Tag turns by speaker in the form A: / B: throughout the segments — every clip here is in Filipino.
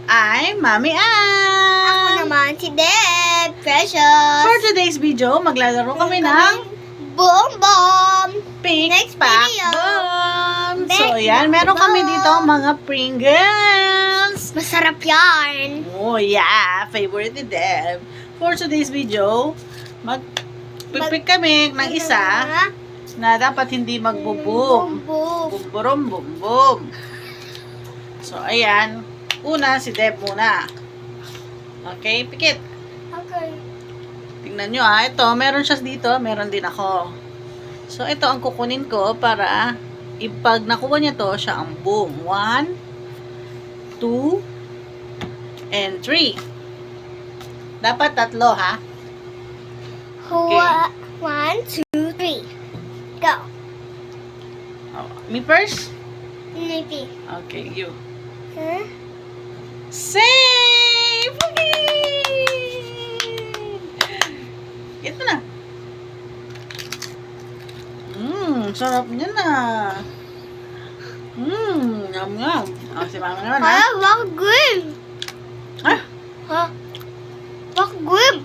A: I'm Mami Ann.
B: Ako naman si Deb Precious.
A: For today's video, maglalaro kami ng
B: Boom Boom.
A: Pick
B: Next
A: Pack
B: video.
A: Boom. So,
B: Next
A: yan. Meron kami
B: boom.
A: dito mga Pringles.
B: Masarap yan.
A: Oh, yeah. Favorite ni Deb. For today's video, magpipick kami ng isa na dapat hindi magbo-boom.
B: Boom.
A: Bum-burum, bum-bum. So, ayan. Una, si Deb muna. Okay, pikit.
B: Okay.
A: Tingnan nyo ito, meron siya dito, meron din ako. So, ito ang kukunin ko para pag nakuha niya to, siya ang boom. 1, 2, and 3. Dapat tatlo, ha? Okay.
B: 1, 2, 3. Go.
A: Oh, me first?
B: Maybe.
A: Okay, you.
B: Huh?
A: Save! Ito na. Sarap niya na. Yum yum. Si Mama naman, ha?
B: Wag good.
A: Ah,
B: Ha? Wag good.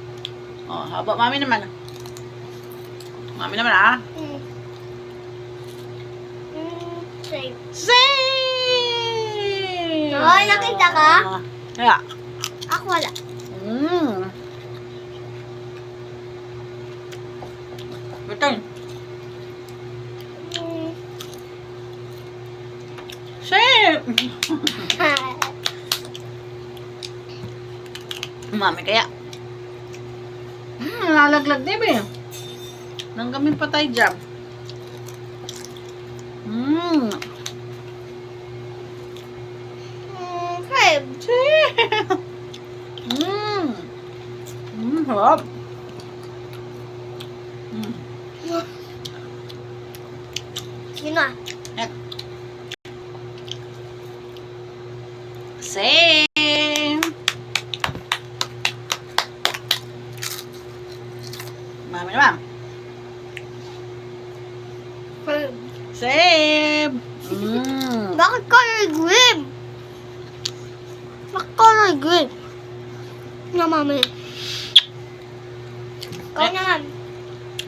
A: oh, haba Mami naman. Mami naman, ha?
B: Same.
A: Save!
B: Hoy, nakita ka?
A: Kaya.
B: Ako wala.
A: Return. Save! Mami kaya. Nalalaglag din eh. Nanggamin pa tayo dyan.
B: Crab.
A: Save! Sarap.
B: Yun na.
A: Same. Mami naman.
B: Crab.
A: Same.
B: Bakit ka nag-grip? Bakit ka nag-grip? Na, mami. Ikaw
A: Eh.
B: naman.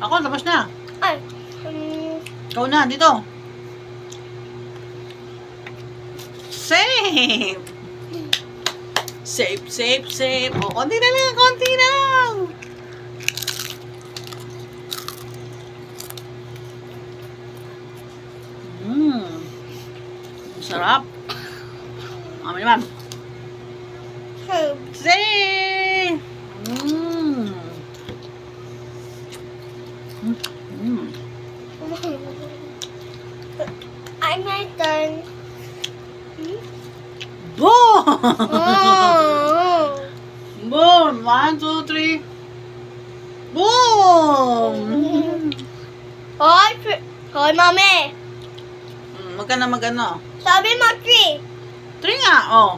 A: Ako, tapos na.
B: Ay.
A: Ikaw na, dito. Save. Save, save, save. O, konti na lang, konti lang. Sarap. Mami naman.
B: Crab.
A: Save.
B: Ay, my turn.
A: Boom!
B: Oh.
A: Boom! 1, 2, 3. Boom!
B: Hoy, hoy, mami.
A: Magkana magano?
B: Sabi mo 3.
A: 3 nga, oh.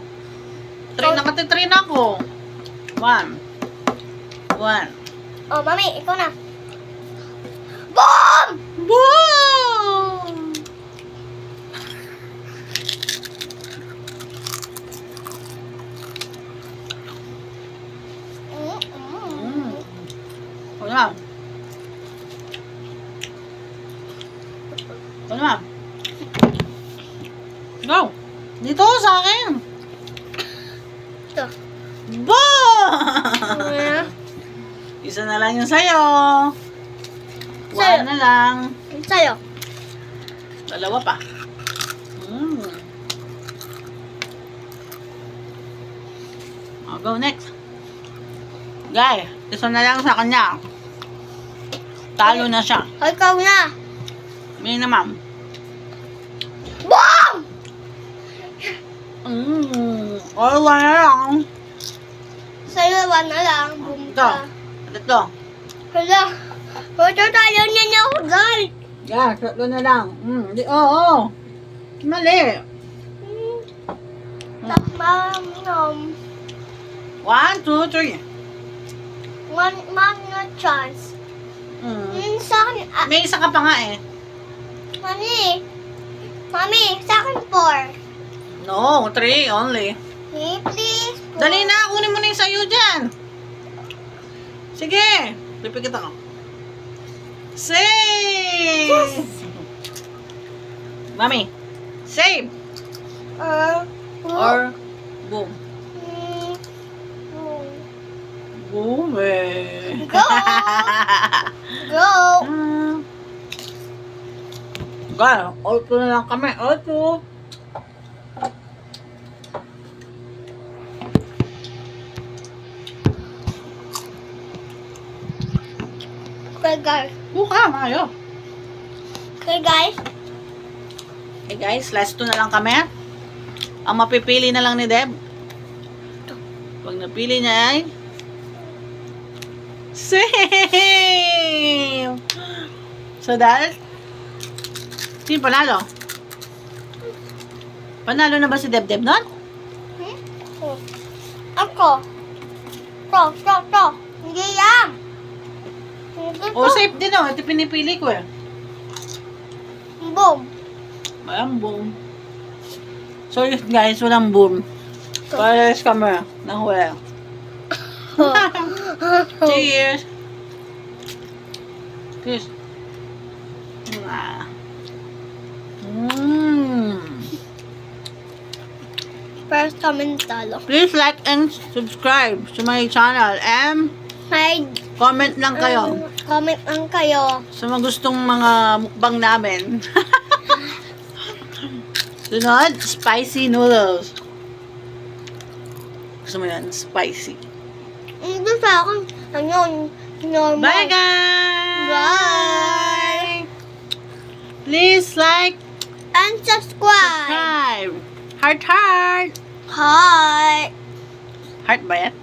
A: 3 nakati-3 na ako. 1. 1.
B: Oh, mami, ikaw na. Boom!
A: Boom! O na. O na. Go! Dito sa akin!
B: Ito.
A: Boom! Isa na lang yung sayo.
B: Sa'yo.
A: 1 na lang.
B: Sa'yo.
A: Dalawa pa. I'll go next. Guy, isa na lang sa kanya. Talo na siya.
B: Hoy, ikaw na.
A: May naman.
B: Boom!
A: All one na lang.
B: Sa'yo, 1 na lang. Boom
A: Ito.
B: ka.
A: Ito.
B: Hala. Ito tayo niya niya ako, guys.
A: Yeah, tatlo na lang. Oo. Mali.
B: Takmam.
A: 1, 2, 3.
B: One na chance. Sa akin,
A: May isa ka pa nga eh.
B: Mami, sa akin 4.
A: No, 3 only.
B: Hey, please.
A: Dali na, kunin mo na yung sayo dyan. Sige. Pipikit ako. Save! Mami, save! Or boom? Boom eh.
B: Go! Go!
A: Gano'n, auto na lang kami. Auto.
B: Okay, guys.
A: Buka, mayo.
B: Okay, guys.
A: Hey guys, last 2 na lang kami. Ang mapipili na lang ni Deb. Pag napili niya ay same! So that, sino panalo? Panalo na ba si Deb nun?
B: Ako. To. Hindi yan.
A: O, safe din oh. Ito pinipili ko eh.
B: Boom.
A: Walang boom. So yun guys, walang boom. Pares kami. Nahuli. Cheers! Cheers!
B: First kami talo.
A: Please like and subscribe to my channel and
B: May
A: comment lang kayo
B: comment lang kayo.
A: sa mga gustong mga mukbang namin. Sunod, spicy noodles. Gusto mo yan? Spicy.
B: Ito sa akin, ano, normal.
A: Bye guys!
B: Bye!
A: Please like,
B: And subscribe.
A: subscribe. Heart, heart.
B: Hi.
A: Heart ba yan?